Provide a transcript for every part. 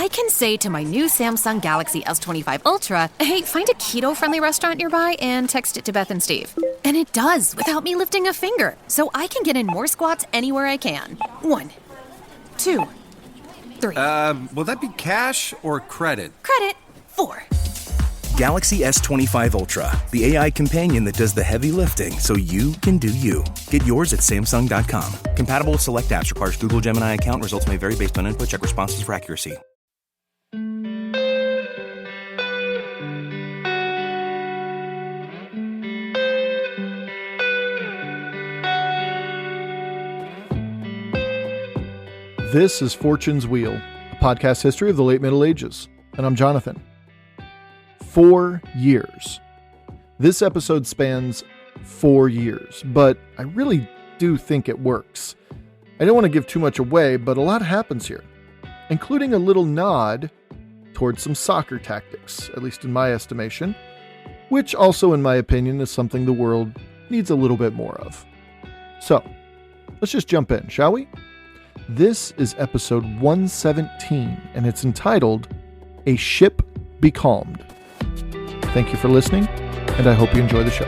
I can say to my new Samsung Galaxy S25 Ultra, hey, find a keto-friendly restaurant nearby and text it to Beth and Steve. And it does, without me lifting a finger. So I can get in more squats anywhere I can. 1, 2, 3. Will that be cash or credit? Credit. 4. Galaxy S25 Ultra, the AI companion that does the heavy lifting so you can do you. Get yours at Samsung.com. Compatible with select apps. Requires Google Gemini account. Results may vary based on input. Check responses for accuracy. This is Fortune's Wheel, a podcast history of the late Middle Ages, and I'm Jonathan. 4 years. This episode spans 4 years, but I really do think it works. I don't want to give too much away, but a lot happens here, including a little nod towards some soccer tactics, at least in my estimation, which also, in my opinion, is something the world needs a little bit more of. So, let's just jump in, shall we? This is episode 117, and it's entitled, A Ship Becalmed. Thank you for listening, and I hope you enjoy the show.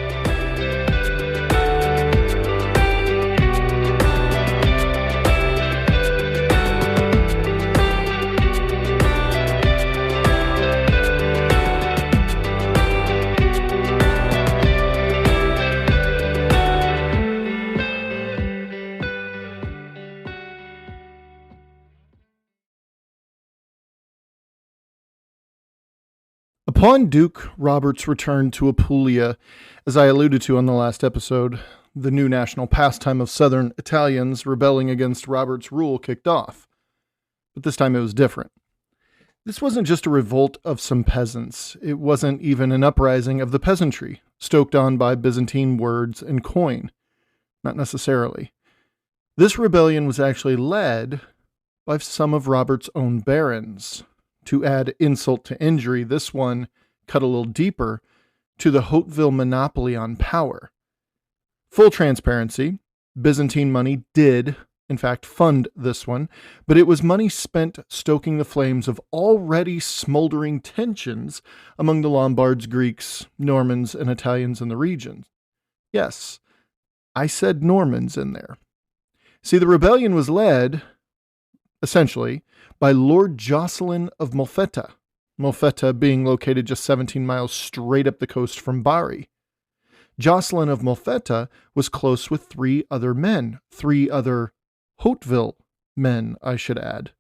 Upon Duke Robert's return to Apulia, as I alluded to on the last episode, the new national pastime of southern Italians rebelling against Robert's rule kicked off. But this time it was different. This wasn't just a revolt of some peasants. It wasn't even an uprising of the peasantry, stoked on by Byzantine words and coin. Not necessarily. This rebellion was actually led by some of Robert's own barons. To add insult to injury, this one cut a little deeper to the Hauteville monopoly on power. Full transparency, Byzantine money did, in fact, fund this one, but it was money spent stoking the flames of already smoldering tensions among the Lombards, Greeks, Normans, and Italians in the region. Yes, I said Normans in there. See, the rebellion was led, essentially, by Lord Jocelyn of Molfetta, Molfetta being located just 17 miles straight up the coast from Bari. Jocelyn of Molfetta was close with 3 other men, 3 other Hauteville men, I should add.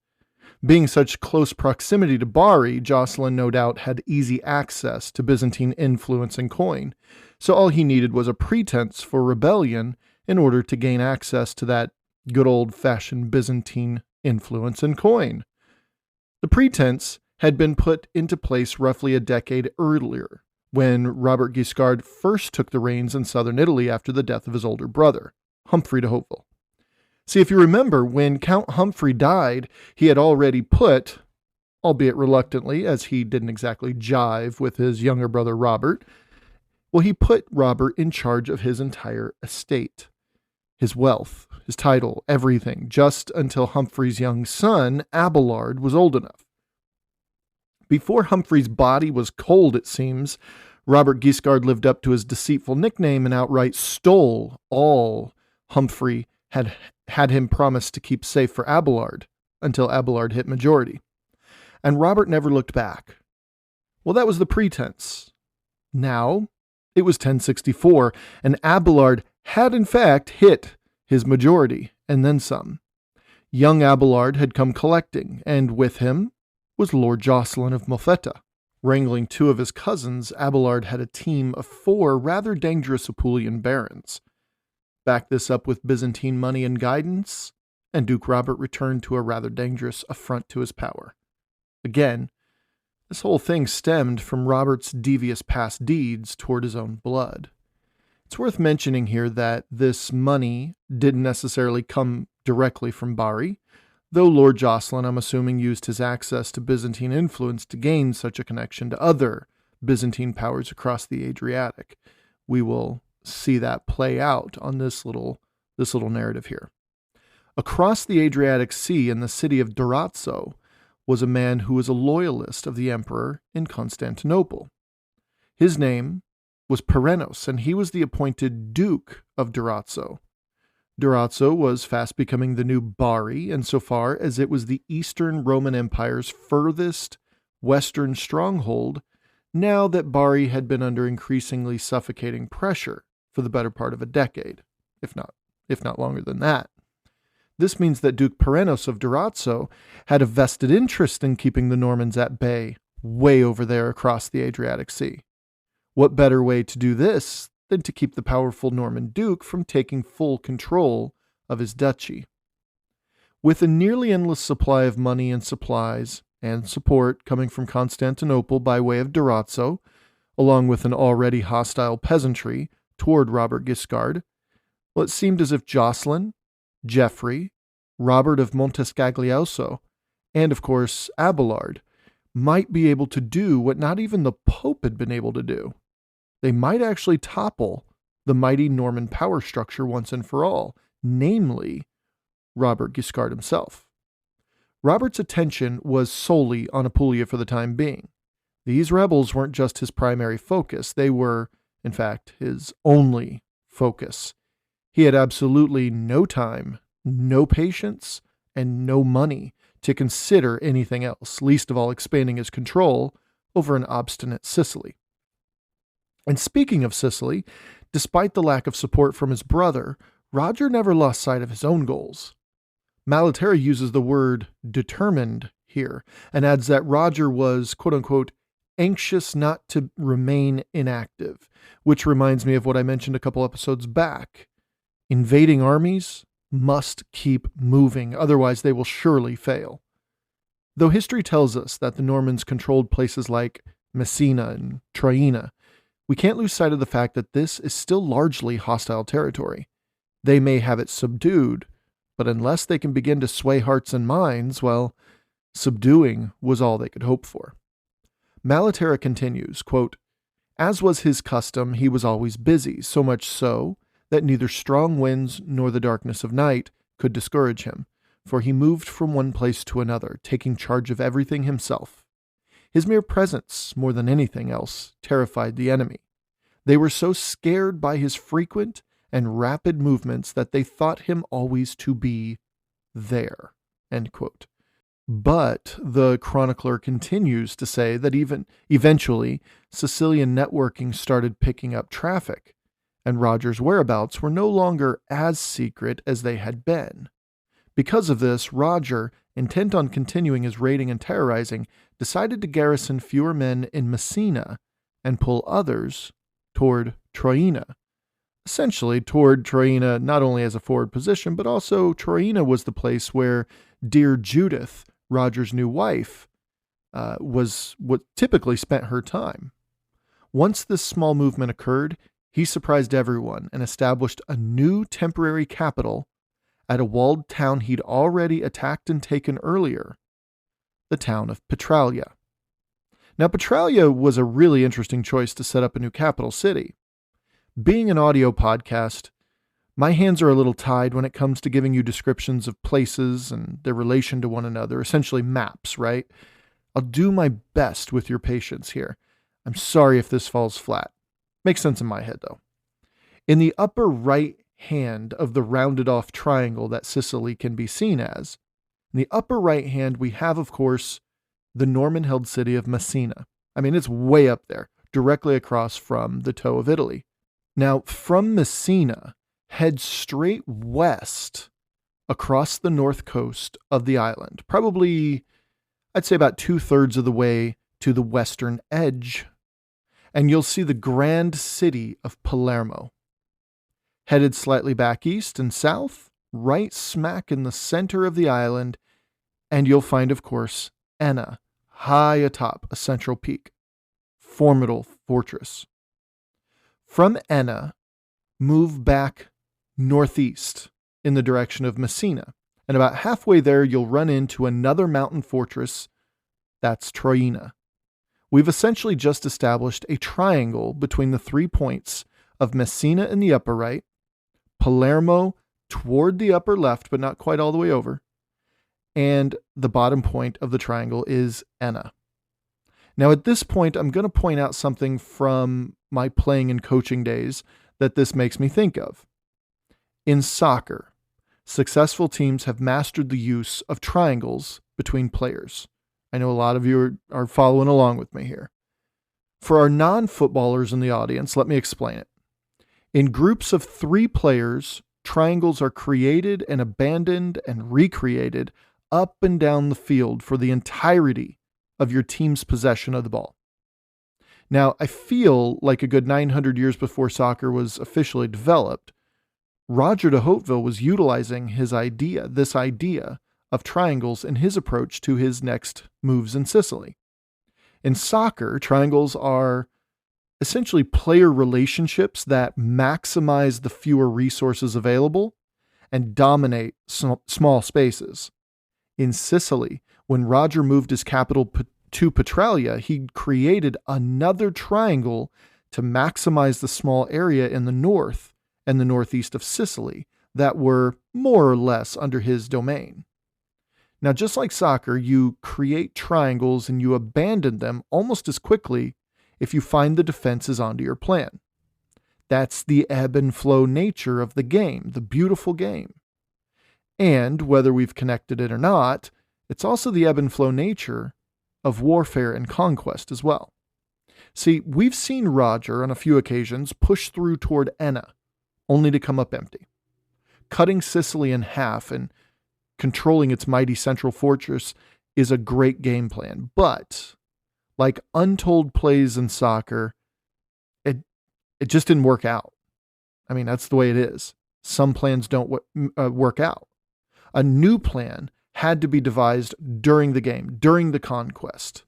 Being such close proximity to Bari, Jocelyn no doubt had easy access to Byzantine influence and coin, so all he needed was a pretense for rebellion in order to gain access to that good old-fashioned Byzantine influence and coin. The pretense had been put into place roughly a decade earlier, when Robert Guiscard first took the reins in southern Italy after the death of his older brother, Humphrey de Hauteville. See, if you remember, when Count Humphrey died, he had already put, albeit reluctantly, as he didn't exactly jive with his younger brother Robert, he put Robert in charge of his entire estate, his wealth, his title, everything, just until Humphrey's young son, Abelard, was old enough. Before Humphrey's body was cold, it seems, Robert Guiscard lived up to his deceitful nickname and outright stole all Humphrey had him promised to keep safe for Abelard until Abelard hit majority. And Robert never looked back. Well, that was the pretense. Now, it was 1064, and Abelard had in fact hit his majority, and then some. Young Abelard had come collecting, and with him was Lord Jocelyn of Molfetta. Wrangling 2 of his cousins, Abelard had a team of 4 rather dangerous Apulian barons. Back this up with Byzantine money and guidance, and Duke Robert returned to a rather dangerous affront to his power. Again, this whole thing stemmed from Robert's devious past deeds toward his own blood. It's worth mentioning here that this money didn't necessarily come directly from Bari, though Lord Jocelyn, I'm assuming, used his access to Byzantine influence to gain such a connection to other Byzantine powers across the Adriatic. We will see that play out on this little narrative here. Across the Adriatic Sea in the city of Durazzo was a man who was a loyalist of the emperor in Constantinople. His name was Perennos, and he was the appointed Duke of Durazzo. Durazzo was fast becoming the new Bari, insofar as it was the Eastern Roman Empire's furthest western stronghold, now that Bari had been under increasingly suffocating pressure for the better part of a decade, if not longer than that. This means that Duke Perennos of Durazzo had a vested interest in keeping the Normans at bay, way over there across the Adriatic Sea. What better way to do this than to keep the powerful Norman duke from taking full control of his duchy? With a nearly endless supply of money and supplies and support coming from Constantinople by way of Durazzo, along with an already hostile peasantry toward Robert Guiscard, well, it seemed as if Jocelyn, Geoffrey, Robert of Montescaglioso, and of course Abelard might be able to do what not even the Pope had been able to do. They might actually topple the mighty Norman power structure once and for all, namely Robert Guiscard himself. Robert's attention was solely on Apulia for the time being. These rebels weren't just his primary focus, they were, in fact, his only focus. He had absolutely no time, no patience, and no money to consider anything else, least of all expanding his control over an obstinate Sicily. And speaking of Sicily, despite the lack of support from his brother, Roger never lost sight of his own goals. Malaterra uses the word determined here and adds that Roger was, quote-unquote, anxious not to remain inactive, which reminds me of what I mentioned a couple episodes back. Invading armies must keep moving, otherwise they will surely fail. Though history tells us that the Normans controlled places like Messina and Troina, we can't lose sight of the fact that this is still largely hostile territory. They may have it subdued, but unless they can begin to sway hearts and minds, well, subduing was all they could hope for. Malaterra continues, quote, as was his custom, he was always busy, so much so that neither strong winds nor the darkness of night could discourage him, for he moved from one place to another, taking charge of everything himself. His mere presence, more than anything else, terrified the enemy. They were so scared by his frequent and rapid movements that they thought him always to be there. End quote. But the chronicler continues to say that even eventually Sicilian networking started picking up traffic, and Roger's whereabouts were no longer as secret as they had been. Because of this, Roger, intent on continuing his raiding and terrorizing, decided to garrison fewer men in Messina and pull others toward Troina. Essentially toward Troina not only as a forward position, but also Troina was the place where dear Judith, Roger's new wife, was what typically spent her time. Once this small movement occurred, he surprised everyone and established a new temporary capital at a walled town he'd already attacked and taken earlier, the town of Petralia. Now, Petralia was a really interesting choice to set up a new capital city. Being an audio podcast, my hands are a little tied when it comes to giving you descriptions of places and their relation to one another, essentially maps, right? I'll do my best with your patience here. I'm sorry if this falls flat. Makes sense in my head, though. In the upper right hand of the rounded off triangle that Sicily can be seen as, in the upper right hand we have, of course, the Norman-held city of Messina. I mean, it's way up there, directly across from the toe of Italy. Now, from Messina, head straight west across the north coast of the island, probably, I'd say about 2/3 of the way to the western edge, and you'll see the grand city of Palermo. Headed slightly back east and south, right smack in the center of the island, and you'll find, of course, Enna, high atop a central peak. Formidable fortress. From Enna, move back northeast in the direction of Messina, and about halfway there you'll run into another mountain fortress. That's Troina. We've essentially just established a triangle between the 3 points of Messina in the upper right, Palermo toward the upper left, but not quite all the way over, and the bottom point of the triangle is Enna. Now, at this point, I'm going to point out something from my playing and coaching days that this makes me think of. In soccer, successful teams have mastered the use of triangles between players. I know a lot of you are following along with me here. For our non-footballers in the audience, let me explain it. In groups of 3 players, triangles are created and abandoned and recreated up and down the field for the entirety of your team's possession of the ball. Now, I feel like a good 900 years before soccer was officially developed, Roger de Hauteville was utilizing this idea of triangles in his approach to his next moves in Sicily. In soccer, triangles are essentially player relationships that maximize the fewer resources available and dominate small spaces. In Sicily, when Roger moved his capital to Petralia, he created another triangle to maximize the small area in the north and the northeast of Sicily that were more or less under his domain. Now, just like soccer, you create triangles and you abandon them almost as quickly if you find the defenses onto your plan. That's the ebb and flow nature of the game, the beautiful game. And whether we've connected it or not, it's also the ebb and flow nature of warfare and conquest as well. See, we've seen Roger on a few occasions push through toward Enna, only to come up empty. Cutting Sicily in half and controlling its mighty central fortress is a great game plan, but like untold plays in soccer, it just didn't work out. I mean, that's the way it is. Some plans don't work out. A new plan had to be devised during the game, during the conquest.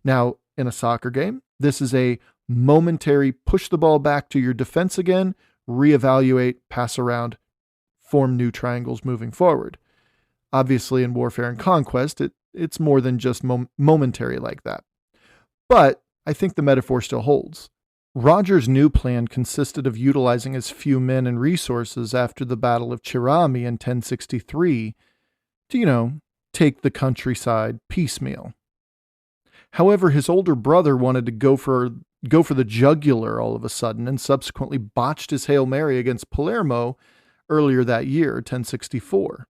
Now, in a soccer game, this is a momentary push the ball back to your defense again, reevaluate, pass around, form new triangles moving forward. Obviously, in warfare and conquest, it's more than just momentary like that. But I think the metaphor still holds. Roger's new plan consisted of utilizing his few men and resources after the Battle of Cirami in 1063 to, take the countryside piecemeal. However, his older brother wanted to go for the jugular all of a sudden and subsequently botched his Hail Mary against Palermo earlier that year, 1064.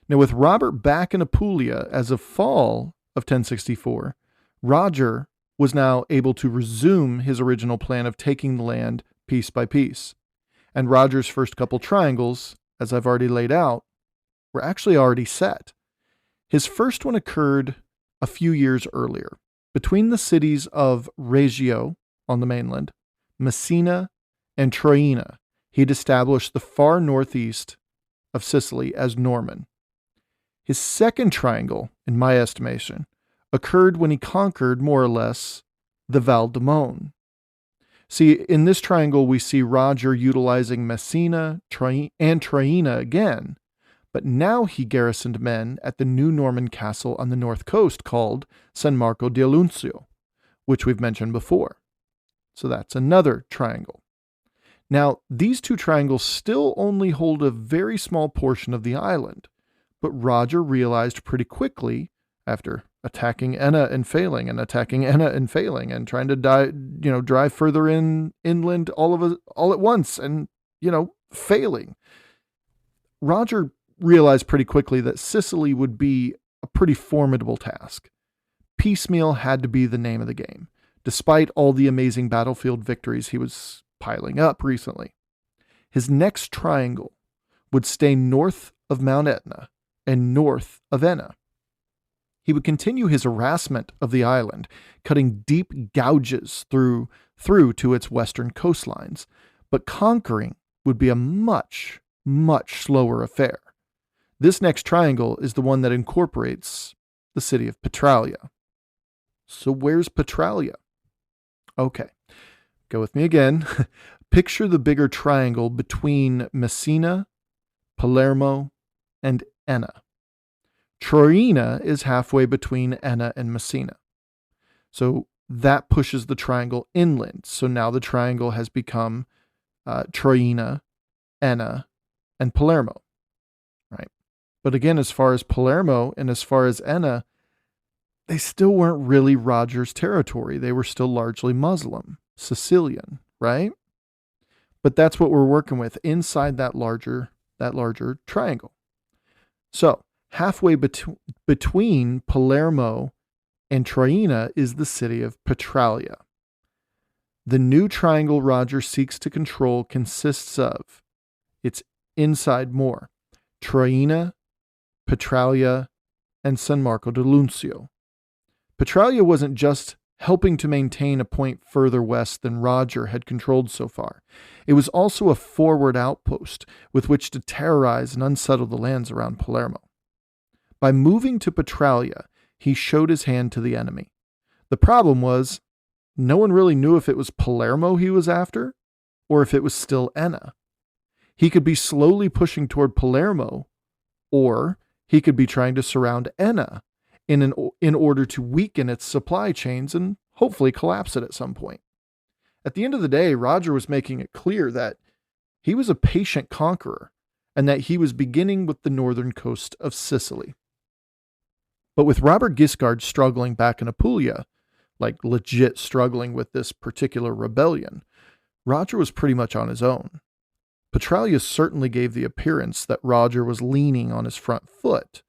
Now, with Robert back in Apulia as of fall of 1064, Roger was now able to resume his original plan of taking the land piece by piece. And Roger's first couple triangles, as I've already laid out, were actually already set. His first one occurred a few years earlier, between the cities of Reggio on the mainland, Messina, and Troina. He'd established the far northeast of Sicily as Norman. His second triangle, in my estimation, occurred when he conquered, more or less, the Val d'Amone. See, in this triangle, we see Roger utilizing Messina and Troina again, but now he garrisoned men at the new Norman castle on the north coast called San Marco di Alunzio, which we've mentioned before. So that's another triangle. Now, these two triangles still only hold a very small portion of the island, but Roger realized pretty quickly, after attacking Enna and failing, and trying to drive further inland all at once, and failing. Roger realized pretty quickly that Sicily would be a pretty formidable task. Piecemeal had to be the name of the game, despite all the amazing battlefield victories he was piling up recently. His next triangle would stay north of Mount Etna and north of Enna. He would continue his harassment of the island, cutting deep gouges through to its western coastlines, but conquering would be a much, much slower affair. This next triangle is the one that incorporates the city of Petralia. So where's Petralia? Okay, go with me again. Picture the bigger triangle between Messina, Palermo, and Enna. Troina is halfway between Enna and Messina. So that pushes the triangle inland. So now the triangle has become Troina, Enna, and Palermo. Right? But again, as far as Palermo and as far as Enna, they still weren't really Roger's territory. They were still largely Muslim, Sicilian, right? But that's what we're working with inside that larger triangle. So halfway between Palermo and Traina is the city of Petralia. The new triangle Roger seeks to control consists of, it's inside more, Traina, Petralia, and San Marco di Luncio. Petralia wasn't just helping to maintain a point further west than Roger had controlled so far. It was also a forward outpost with which to terrorize and unsettle the lands around Palermo. By moving to Petralia, he showed his hand to the enemy. The problem was, no one really knew if it was Palermo he was after, or if it was still Enna. He could be slowly pushing toward Palermo, or he could be trying to surround Enna in order to weaken its supply chains and hopefully collapse it at some point. At the end of the day, Roger was making it clear that he was a patient conqueror and that he was beginning with the northern coast of Sicily. But with Robert Guiscard struggling back in Apulia, like legit struggling with this particular rebellion, Roger was pretty much on his own. Petralia certainly gave the appearance that Roger was leaning on his front foot,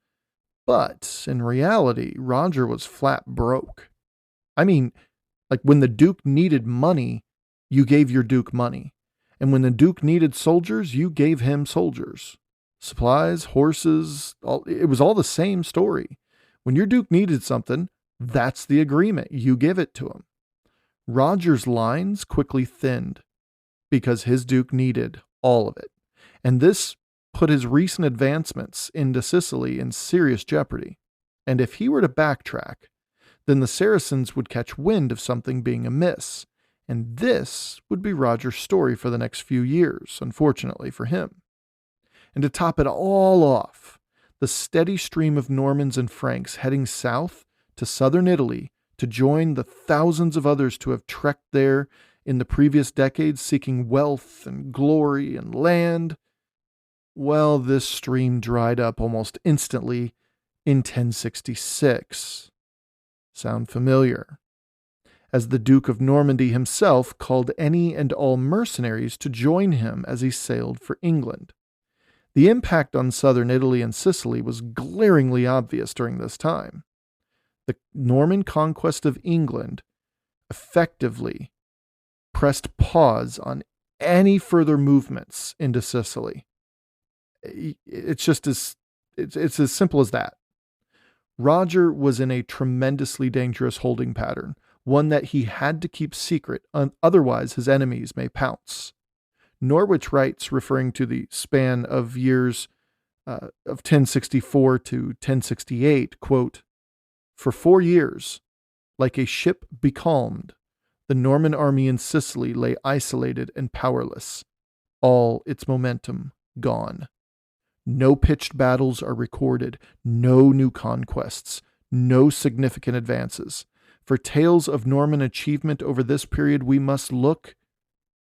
but in reality, Roger was flat broke. I mean, like when the Duke needed money, you gave your Duke money. And when the Duke needed soldiers, you gave him soldiers. Supplies, horses, it was all the same story. When your Duke needed something, that's the agreement. You give it to him. Roger's lines quickly thinned because his Duke needed all of it. And this put his recent advancements into Sicily in serious jeopardy. And if he were to backtrack, then the Saracens would catch wind of something being amiss. And this would be Roger's story for the next few years, unfortunately for him. And to top it all off, the steady stream of Normans and Franks heading south to southern Italy to join the thousands of others to have trekked there in the previous decades seeking wealth and glory and land, well, this stream dried up almost instantly in 1066. Sound familiar? As the Duke of Normandy himself called any and all mercenaries to join him as he sailed for England. The impact on southern Italy and Sicily was glaringly obvious during this time. The Norman conquest of England effectively pressed pause on any further movements into Sicily. It's as simple as that. Roger was in a tremendously dangerous holding pattern, one that he had to keep secret, otherwise his enemies may pounce. Norwich writes, referring to the span of years of 1064 to 1068, quote, "For 4 years, like a ship becalmed, the Norman army in Sicily lay isolated and powerless, all its momentum gone. No pitched battles are recorded, no new conquests, no significant advances. For tales of Norman achievement over this period, we must look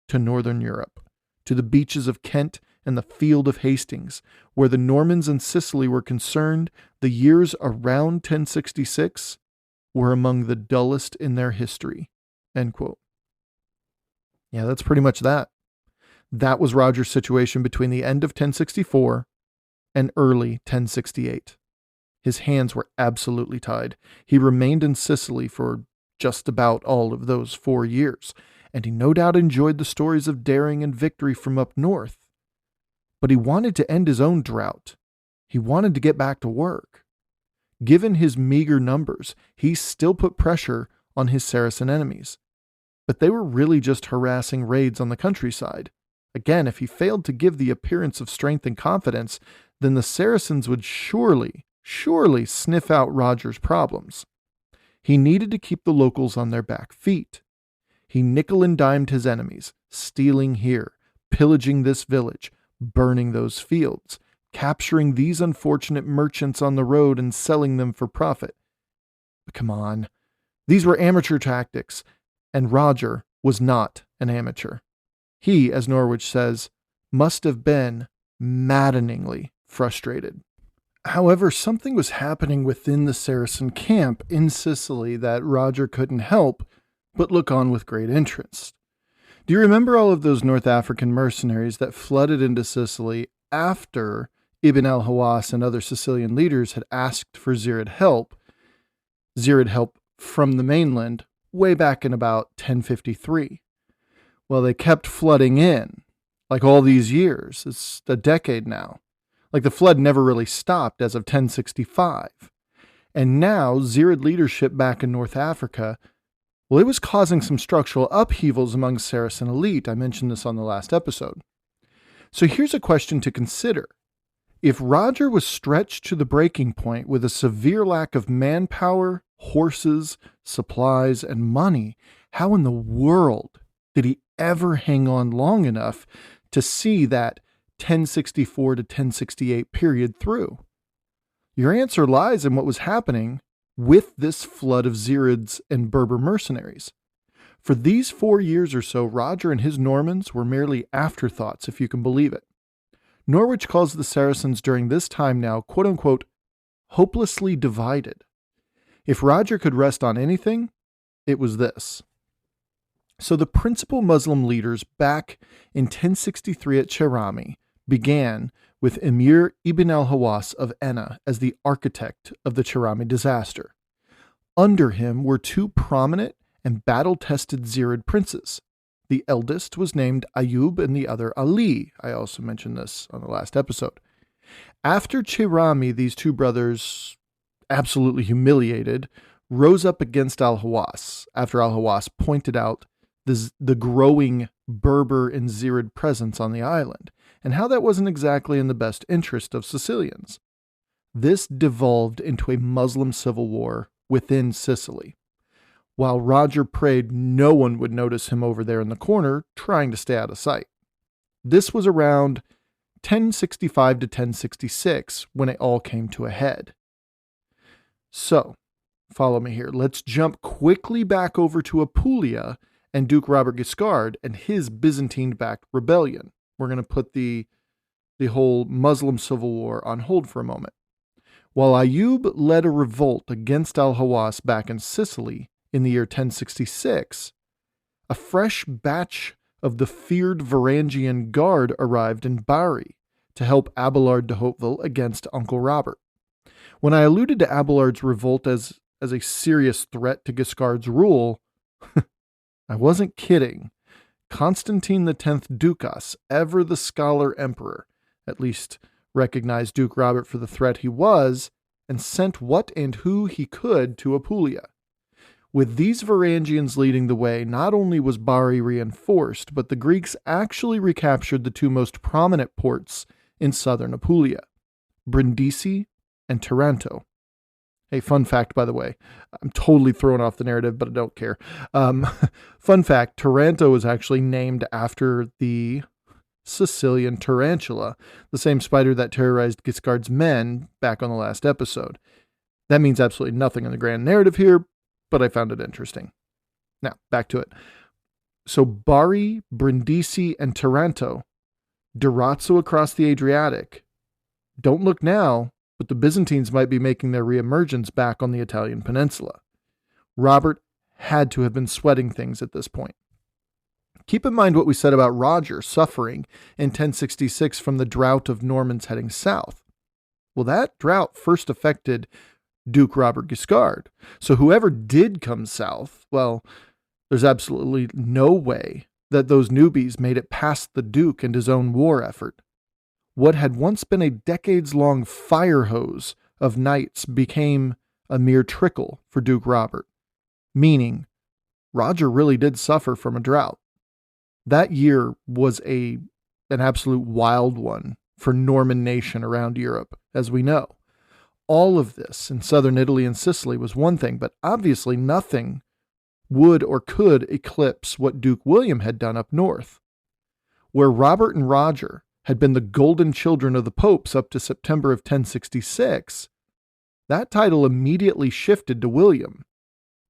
to Northern Europe, to the beaches of Kent and the field of Hastings. Where the Normans in Sicily were concerned, the years around 1066 were among the dullest in their history." End quote. Yeah, that's pretty much that. That was Roger's situation between the end of 1064 and early 1068. His hands were absolutely tied. He remained in Sicily for just about all of those 4 years, and he no doubt enjoyed the stories of daring and victory from up north. But he wanted to end his own drought. He wanted to get back to work. Given his meager numbers, he still put pressure on his Saracen enemies. But they were really just harassing raids on the countryside. Again, if he failed to give the appearance of strength and confidence, then the Saracens would surely sniff out Roger's problems. He needed to keep the locals on their back feet. He nickel and dimed his enemies, stealing here, pillaging this village, burning those fields, capturing these unfortunate merchants on the road and selling them for profit. But come on, these were amateur tactics, and Roger was not an amateur. He, as Norwich says, must have been maddeningly frustrated. However, something was happening within the Saracen camp in Sicily that Roger couldn't help but look on with great interest. Do you remember all of those North African mercenaries that flooded into Sicily after Ibn al-Hawas and other Sicilian leaders had asked for Zirid help from the mainland way back in about 1053? Well, they kept flooding in, like all these years. It's a decade now. Like the flood never really stopped as of 1065. And now, Zirid leadership back in North Africa, well, it was causing some structural upheavals among Saracen elite. I mentioned this on the last episode. So here's a question to consider. If Roger was stretched to the breaking point with a severe lack of manpower, horses, supplies, and money, how in the world did he ever hang on long enough to see that 1064 to 1068 period through? Your answer lies in what was happening with this flood of Zirids and Berber mercenaries. For these 4 years or so, Roger and his Normans were merely afterthoughts, if you can believe it. Norwich calls the Saracens during this time now, quote-unquote, hopelessly divided. If Roger could rest on anything, it was this. So the principal Muslim leaders back in 1063 at Cherami began with Emir Ibn al-Hawas of Enna as the architect of the Cherami disaster. Under him were two prominent and battle-tested Zirid princes. The eldest was named Ayub and the other Ali. I also mentioned this on the last episode. After Cherami, these two brothers, absolutely humiliated, rose up against al-Hawas after al-Hawas pointed out the growing Berber and Zirid presence on the island, and how that wasn't exactly in the best interest of Sicilians. This devolved into a Muslim civil war within Sicily, while Roger prayed no one would notice him over there in the corner, trying to stay out of sight. This was around 1065 to 1066 when it all came to a head. So, follow me here. Let's jump quickly back over to Apulia and Duke Robert Guiscard and his Byzantine-backed rebellion. We're going to put the whole Muslim civil war on hold for a moment. While Ayub led a revolt against al-Hawas back in Sicily in the year 1066, a fresh batch of the feared Varangian Guard arrived in Bari to help Abelard de Hauteville against Uncle Robert. When I alluded to Abelard's revolt as a serious threat to Guiscard's rule, I wasn't kidding. Constantine X Ducas, ever the scholar emperor, at least recognized Duke Robert for the threat he was, and sent what and who he could to Apulia. With these Varangians leading the way, not only was Bari reinforced, but the Greeks actually recaptured the two most prominent ports in southern Apulia, Brindisi and Taranto. Hey, fun fact, by the way. I'm totally throwing off the narrative, but I don't care. Fun fact, Taranto was actually named after the Sicilian tarantula, the same spider that terrorized Guiscard's men back on the last episode. That means absolutely nothing in the grand narrative here, but I found it interesting. Now, back to it. So Bari, Brindisi, and Taranto, Durazzo across the Adriatic. Don't look now, but the Byzantines might be making their reemergence back on the Italian peninsula. Robert had to have been sweating things at this point. Keep in mind what we said about Roger suffering in 1066 from the drought of Normans heading south. Well, that drought first affected Duke Robert Guiscard. So whoever did come south, well, there's absolutely no way that those newbies made it past the Duke and his own war effort. What had once been a decades-long fire hose of knights became a mere trickle for Duke Robert, meaning Roger really did suffer from a drought. That year was an absolute wild one for Norman nation around Europe, as we know. All of this in southern Italy and Sicily was one thing, but obviously nothing would or could eclipse what Duke William had done up north, where Robert and Roger had been the golden children of the popes up to September of 1066. That title immediately shifted to William,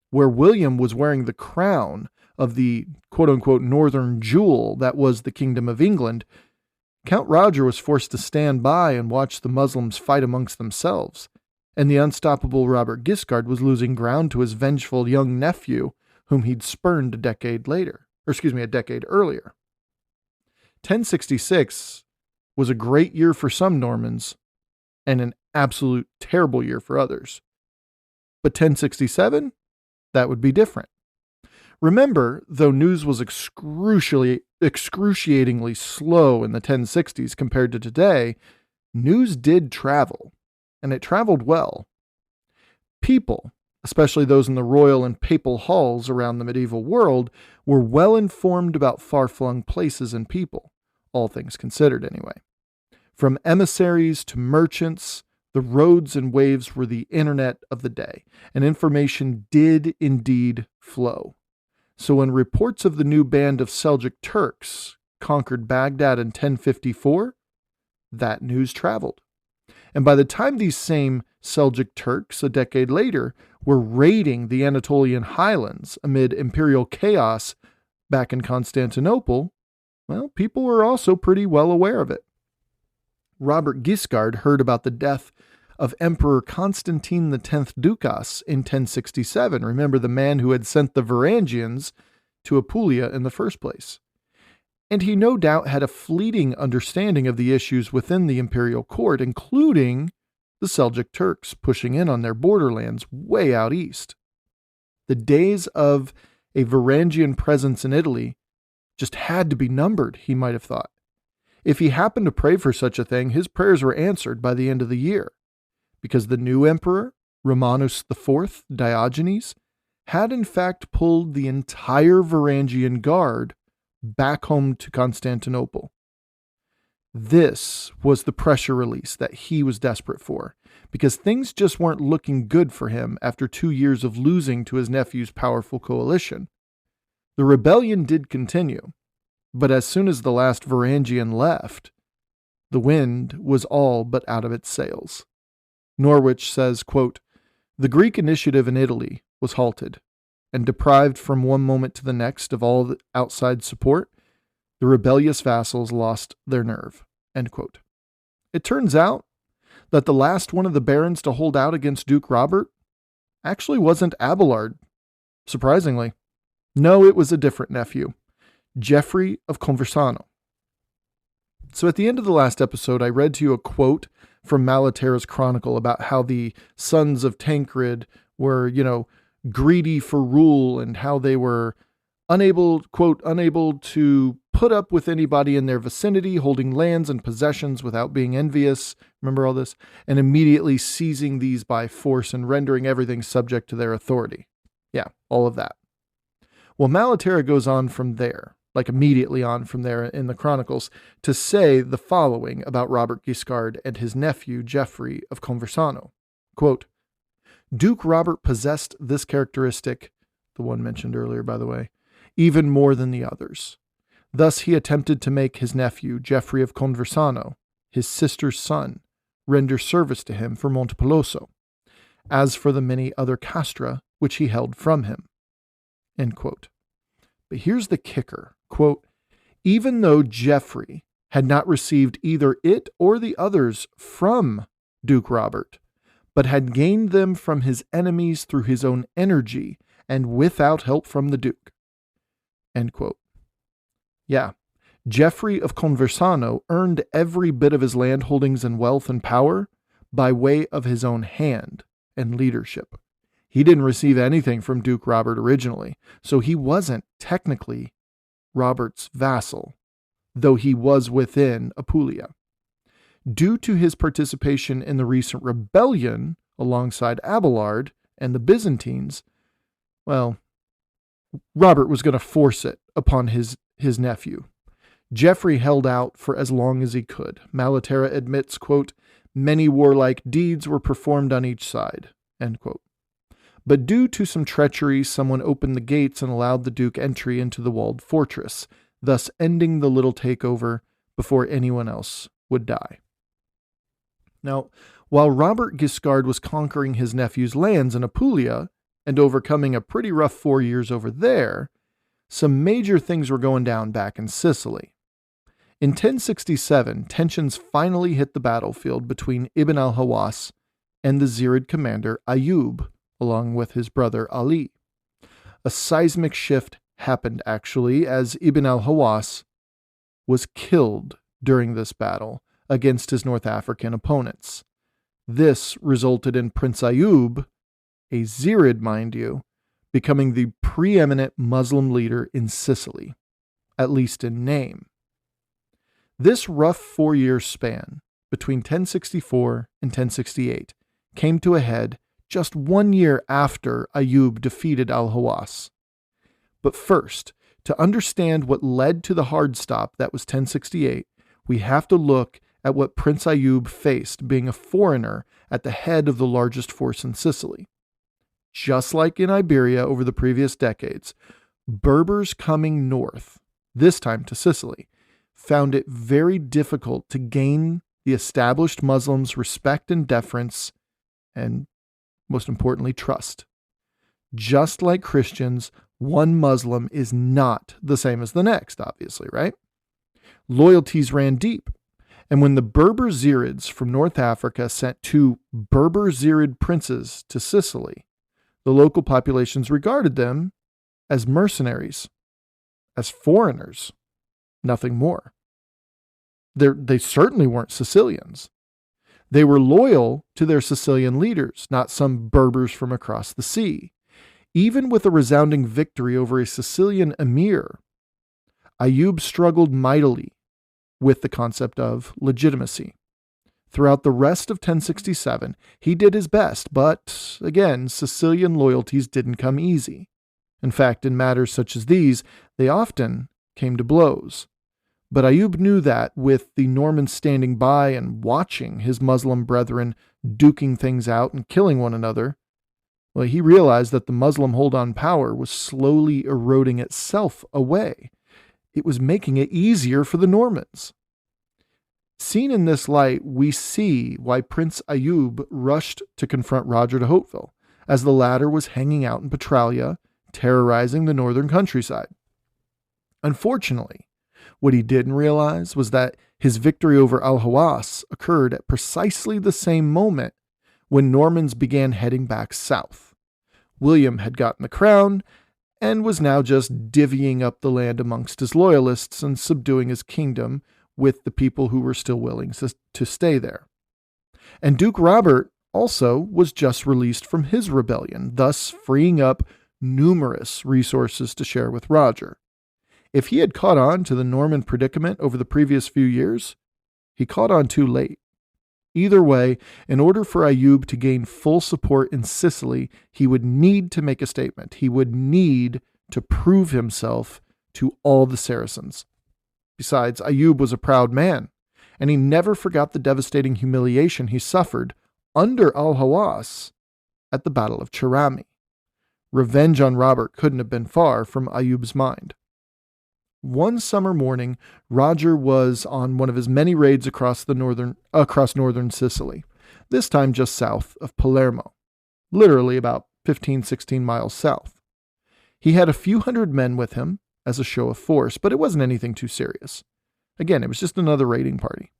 where William was wearing the crown of the quote-unquote northern jewel that was the Kingdom of England. Count Roger was forced to stand by and watch the Muslims fight amongst themselves, and the unstoppable Robert Guiscard was losing ground to his vengeful young nephew, whom he'd spurned a decade earlier. 1066 was a great year for some Normans and an absolute terrible year for others. But 1067, that would be different. Remember, though news was excruciatingly slow in the 1060s compared to today, news did travel, and it traveled well. People, especially those in the royal and papal halls around the medieval world, were well informed about far-flung places and people, all things considered anyway. From emissaries to merchants, the roads and waves were the internet of the day, and information did indeed flow. So when reports of the new band of Seljuk Turks conquered Baghdad in 1054, that news traveled. And by the time these same Seljuk Turks, a decade later, were raiding the Anatolian highlands amid imperial chaos back in Constantinople, well, people were also pretty well aware of it. Robert Guiscard heard about the death of Emperor Constantine X Ducas in 1067. Remember, the man who had sent the Varangians to Apulia in the first place. And he no doubt had a fleeting understanding of the issues within the imperial court, including the Seljuk Turks pushing in on their borderlands way out east. The days of a Varangian presence in Italy just had to be numbered, he might have thought. If he happened to pray for such a thing, his prayers were answered by the end of the year, because the new emperor, Romanus IV Diogenes, had in fact pulled the entire Varangian Guard back home to Constantinople. This was the pressure release that he was desperate for, because things just weren't looking good for him after 2 years of losing to his nephew's powerful coalition. The rebellion did continue, but as soon as the last Varangian left, the wind was all but out of its sails. Norwich says, quote, "The Greek initiative in Italy was halted, and deprived from one moment to the next of all the outside support, the rebellious vassals lost their nerve." End quote. It turns out that the last one of the barons to hold out against Duke Robert actually wasn't Abelard, surprisingly. No, it was a different nephew, Geoffrey of Conversano. So at the end of the last episode, I read to you a quote from Malaterra's chronicle about how the sons of Tancred were, greedy for rule, and how they were unable to put up with anybody in their vicinity, holding lands and possessions without being envious. Remember all this? And immediately seizing these by force and rendering everything subject to their authority. Yeah, all of that. Well, Malaterra goes on from there, immediately on from there in the Chronicles, to say the following about Robert Guiscard and his nephew, Geoffrey of Conversano. Quote, "Duke Robert possessed this characteristic," the one mentioned earlier, by the way, "even more than the others. Thus he attempted to make his nephew, Geoffrey of Conversano, his sister's son, render service to him for Montepeloso, as for the many other castra which he held from him." End quote. But here's the kicker. Quote, "Even though Geoffrey had not received either it or the others from Duke Robert, but had gained them from his enemies through his own energy and without help from the Duke." End quote. Yeah, Geoffrey of Conversano earned every bit of his land holdings and wealth and power by way of his own hand and leadership. He didn't receive anything from Duke Robert originally, so he wasn't technically Robert's vassal, though he was within Apulia. Due to his participation in the recent rebellion alongside Abelard and the Byzantines, well, Robert was going to force it upon his nephew. Geoffrey held out for as long as he could. Malaterra admits, quote, "Many warlike deeds were performed on each side," end quote. But due to some treachery, someone opened the gates and allowed the Duke entry into the walled fortress, thus ending the little takeover before anyone else would die. Now, while Robert Guiscard was conquering his nephew's lands in Apulia and overcoming a pretty rough 4 years over there, some major things were going down back in Sicily. In 1067, tensions finally hit the battlefield between Ibn al-Hawas and the Zirid commander Ayub, along with his brother Ali. A seismic shift happened, actually, as Ibn al-Hawas was killed during this battle against his North African opponents. This resulted in Prince Ayub, a Zirid, mind you, becoming the preeminent Muslim leader in Sicily, at least in name. This rough 4-year span between 1064 and 1068 came to a head just 1 year after Ayub defeated al-Hawas. But first, to understand what led to the hard stop that was 1068, we have to look at what Prince Ayub faced being a foreigner at the head of the largest force in Sicily. Just like in Iberia over the previous decades, Berbers coming north, this time to Sicily, found it very difficult to gain the established Muslims' respect and deference, and most importantly, trust. Just like Christians, one Muslim is not the same as the next, obviously, right? Loyalties ran deep. And when the Berber Zirids from North Africa sent 2 Berber Zirid princes to Sicily, the local populations regarded them as mercenaries, as foreigners, nothing more. They certainly weren't Sicilians. They were loyal to their Sicilian leaders, not some Berbers from across the sea. Even with a resounding victory over a Sicilian emir, Ayub struggled mightily with the concept of legitimacy. Throughout the rest of 1067, he did his best, but again, Sicilian loyalties didn't come easy. In fact, in matters such as these, they often came to blows. But Ayub knew that, with the Normans standing by and watching his Muslim brethren duking things out and killing one another, well, he realized that the Muslim hold on power was slowly eroding itself away. It was making it easier for the Normans. Seen in this light, we see why Prince Ayub rushed to confront Roger de Hauteville, as the latter was hanging out in Petralia, terrorizing the northern countryside. Unfortunately, what he didn't realize was that his victory over al-Hawas occurred at precisely the same moment when Normans began heading back south. William had gotten the crown and was now just divvying up the land amongst his loyalists and subduing his kingdom with the people who were still willing to stay there. And Duke Robert also was just released from his rebellion, thus freeing up numerous resources to share with Roger. If he had caught on to the Norman predicament over the previous few years, he caught on too late. Either way, in order for Ayub to gain full support in Sicily, he would need to make a statement. He would need to prove himself to all the Saracens. Besides, Ayub was a proud man, and he never forgot the devastating humiliation he suffered under al-Hawas at the Battle of Cherami. Revenge on Robert couldn't have been far from Ayub's mind. One summer morning, Roger was on one of his many raids across northern Sicily, this time just south of Palermo, literally about 15-16 miles south. He had a few hundred men with him as a show of force, but it wasn't anything too serious. Again, it was just another raiding party.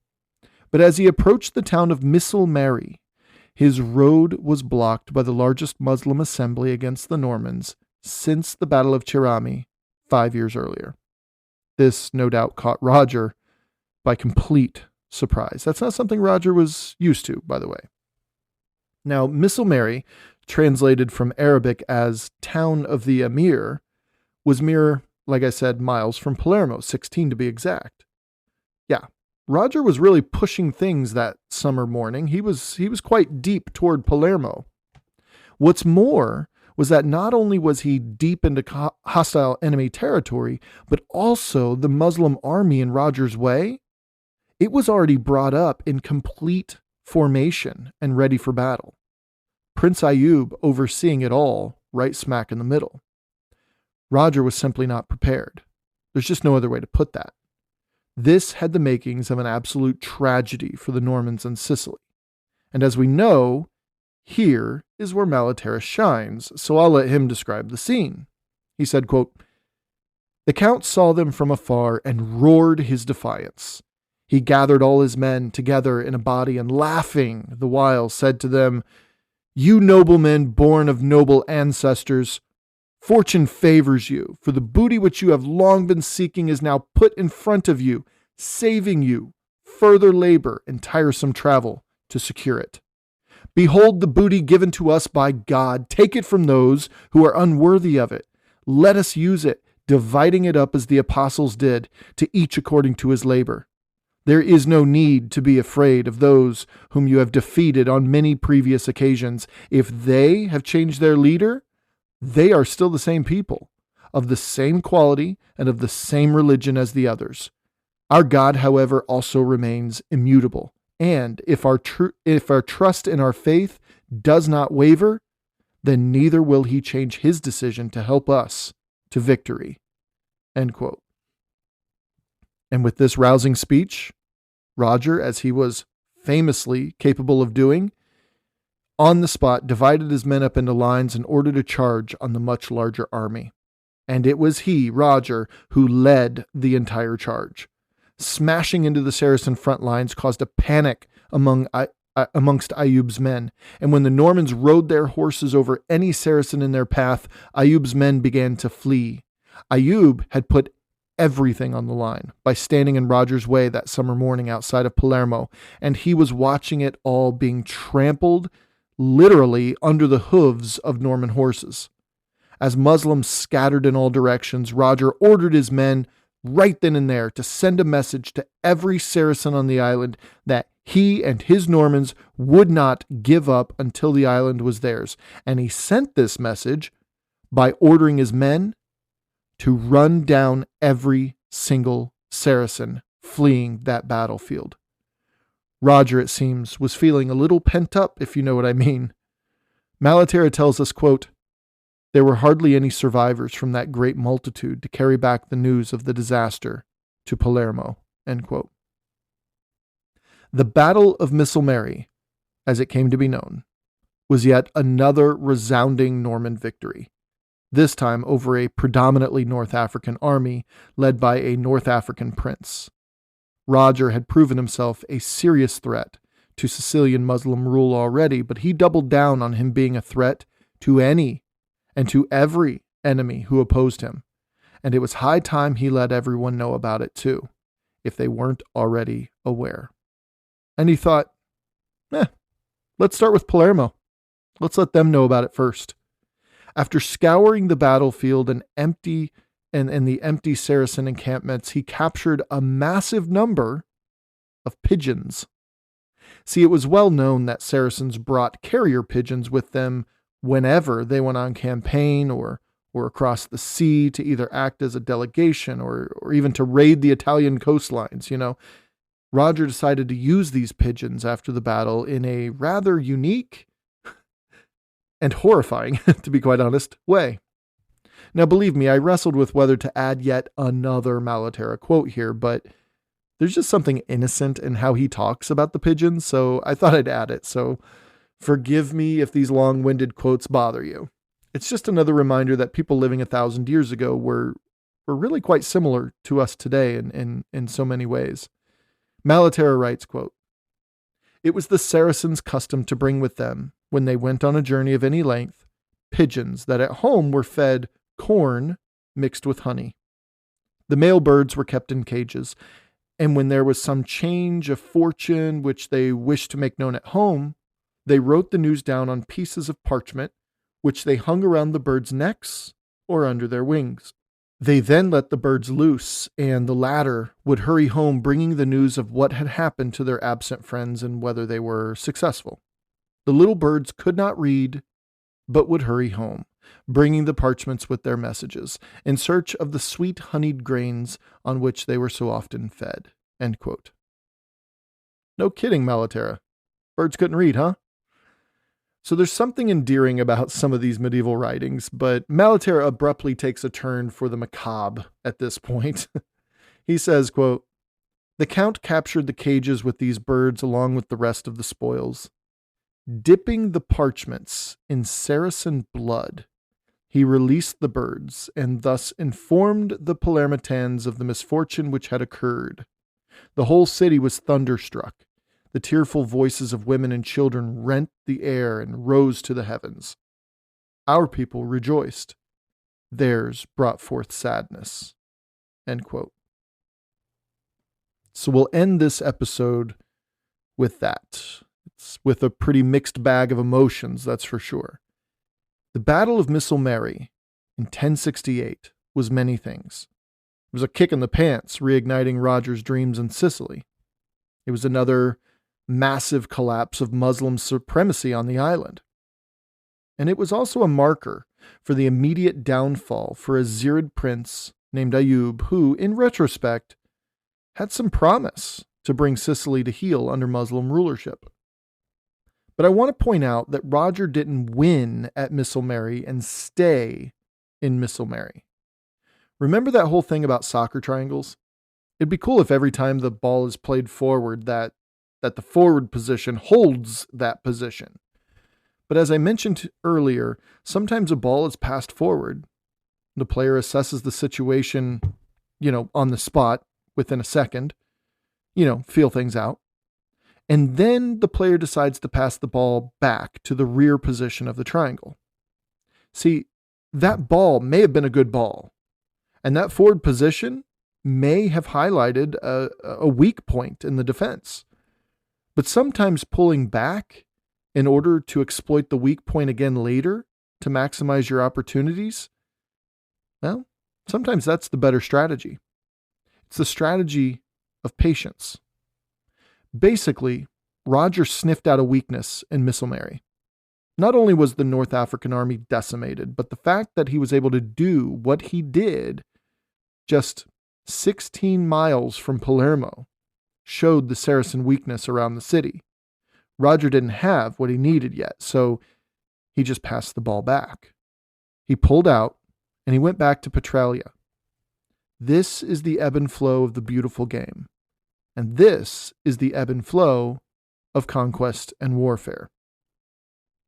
But as he approached the town of Missil Mary, his road was blocked by the largest Muslim assembly against the Normans since the Battle of Cherami 5 years earlier. This no doubt caught Roger by complete surprise. That's not something Roger was used to, by the way. Now, Missil Mary, translated from Arabic as town of the emir, was mere, like I said, miles from Palermo, 16 to be exact. Yeah, Roger was really pushing things that summer morning. He was quite deep toward Palermo. What's more was that not only was he deep into hostile enemy territory, but also the Muslim army in Roger's way, it was already brought up in complete formation and ready for battle. Prince Ayub overseeing it all, right smack in the middle. Roger was simply not prepared. There's just no other way to put that. This had the makings of an absolute tragedy for the Normans in Sicily. And as we know, here is where Malataris shines, so I'll let him describe the scene. He said, quote, The count saw them from afar and roared his defiance. He gathered all his men together in a body and, laughing the while, said to them, "You noblemen born of noble ancestors, fortune favors you, for the booty which you have long been seeking is now put in front of you, saving you further labor and tiresome travel to secure it. Behold the booty given to us by God. Take it from those who are unworthy of it. Let us use it, dividing it up as the apostles did, to each according to his labor. There is no need to be afraid of those whom you have defeated on many previous occasions. If they have changed their leader, they are still the same people, of the same quality and of the same religion as the others. Our God, however, also remains immutable. And if our trust in our faith does not waver, then neither will he change his decision to help us to victory." End quote. And with this rousing speech, Roger, as he was famously capable of doing, on the spot divided his men up into lines and ordered a charge on the much larger army. And it was he, Roger, who led the entire charge. Smashing into the Saracen front lines caused a panic amongst Ayyub's men, and when the Normans rode their horses over any Saracen in their path, Ayyub's men began to flee. Ayyub had put everything on the line by standing in Roger's way that summer morning outside of Palermo, and he was watching it all being trampled literally under the hooves of Norman horses. As Muslims scattered in all directions, Roger ordered his men right then and there to send a message to every Saracen on the island that he and his Normans would not give up until the island was theirs. And he sent this message by ordering his men to run down every single Saracen fleeing that battlefield. Roger, it seems, was feeling a little pent up, if you know what I mean. Malaterra tells us, quote, "There were hardly any survivors from that great multitude to carry back the news of the disaster to Palermo." End quote. The Battle of Misselmeri, as it came to be known, was yet another resounding Norman victory, this time over a predominantly North African army led by a North African prince. Roger had proven himself a serious threat to Sicilian Muslim rule already, but he doubled down on him being a threat to any and to every enemy who opposed him. And it was high time he let everyone know about it too, if they weren't already aware. And he thought, let's start with Palermo. Let's let them know about it first. After scouring the battlefield and the empty Saracen encampments, he captured a massive number of pigeons. See, it was well known that Saracens brought carrier pigeons with them whenever they went on campaign or across the sea to either act as a delegation or even to raid the Italian coastlines, Roger decided to use these pigeons after the battle in a rather unique and horrifying, to be quite honest, way. Now, believe me, I wrestled with whether to add yet another Malaterra quote here, but there's just something innocent in how he talks about the pigeons, so I thought I'd add it. So forgive me if these long-winded quotes bother you. It's just another reminder that people living 1,000 years ago were really quite similar to us today in so many ways. Malaterra writes, quote, "It was the Saracens' custom to bring with them, when they went on a journey of any length, pigeons that at home were fed corn mixed with honey. The male birds were kept in cages, and when there was some change of fortune which they wished to make known at home, they wrote the news down on pieces of parchment, which they hung around the birds' necks or under their wings. They then let the birds loose, and the latter would hurry home bringing the news of what had happened to their absent friends and whether they were successful. The little birds could not read, but would hurry home, bringing the parchments with their messages, in search of the sweet honeyed grains on which they were so often fed." End quote. No kidding, Malaterra. Birds couldn't read, huh? So there's something endearing about some of these medieval writings, but Malaterra abruptly takes a turn for the macabre at this point. He says, quote, "The Count captured the cages with these birds along with the rest of the spoils. Dipping the parchments in Saracen blood, He released the birds and thus informed the Palermitans of the misfortune which had occurred. The whole city was thunderstruck. The tearful voices of women and children rent the air and rose to the heavens. Our people rejoiced. Theirs brought forth sadness." End quote. So we'll end this episode with that. It's with a pretty mixed bag of emotions, that's for sure. The Battle of Sicily in 1068 was many things. It was a kick in the pants, reigniting Roger's dreams in Sicily. It was another massive collapse of Muslim supremacy on the island. And it was also a marker for the immediate downfall for a Zirid prince named Ayyub, who, in retrospect, had some promise to bring Sicily to heel under Muslim rulership. But I want to point out that Roger didn't win at Sicily and stay in Sicily. Remember that whole thing about soccer triangles? It'd be cool if every time the ball is played forward that the forward position holds that position. But as I mentioned earlier, sometimes a ball is passed forward. The player assesses the situation, on the spot within a second, feel things out. And then the player decides to pass the ball back to the rear position of the triangle. See, that ball may have been a good ball, and that forward position may have highlighted a weak point in the defense. But sometimes pulling back in order to exploit the weak point again later to maximize your opportunities, well, sometimes that's the better strategy. It's the strategy of patience. Basically, Roger sniffed out a weakness in Sicily. Not only was the North African army decimated, but the fact that he was able to do what he did just 16 miles from Palermo showed the Saracen weakness around the city. Roger didn't have what he needed yet, so he just passed the ball back. He pulled out, and he went back to Petralia. This is the ebb and flow of the beautiful game. And this is the ebb and flow of conquest and warfare.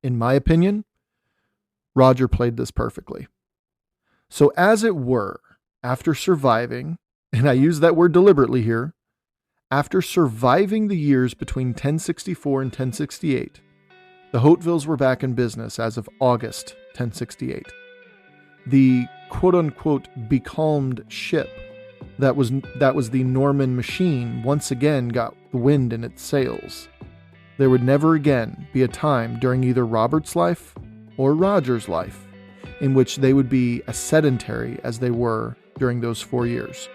In my opinion, Roger played this perfectly. So as it were, after surviving, and I use that word deliberately here, after surviving the years between 1064 and 1068, the Hautevilles were back in business as of August 1068. The quote-unquote becalmed ship that was the Norman machine once again got the wind in its sails. There would never again be a time during either Robert's life or Roger's life in which they would be as sedentary as they were during those 4 years.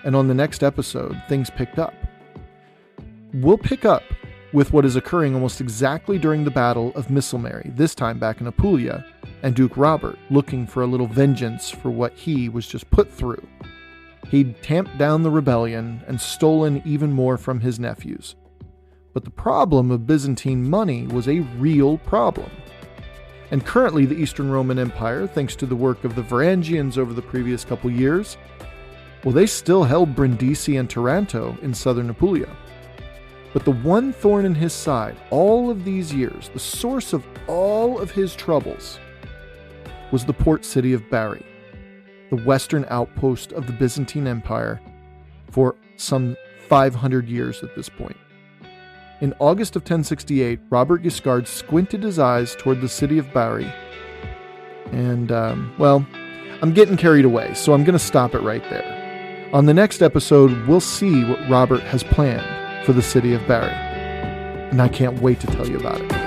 And on the next episode, things picked up. We'll pick up with what is occurring almost exactly during the Battle of Sicily, this time back in Apulia, and Duke Robert looking for a little vengeance for what he was just put through. He'd tamped down the rebellion and stolen even more from his nephews. But the problem of Byzantine money was a real problem. And currently the Eastern Roman Empire, thanks to the work of the Varangians over the previous couple years, well, they still held Brindisi and Taranto in southern Apulia. But the one thorn in his side, all of these years, the source of all of his troubles, was the port city of Bari, the western outpost of the Byzantine Empire for some 500 years at this point. In August of 1068, Robert Guiscard squinted his eyes toward the city of Bari, and, I'm getting carried away, so I'm going to stop it right there. On the next episode, we'll see what Robert has planned for the city of Bari, and I can't wait to tell you about it.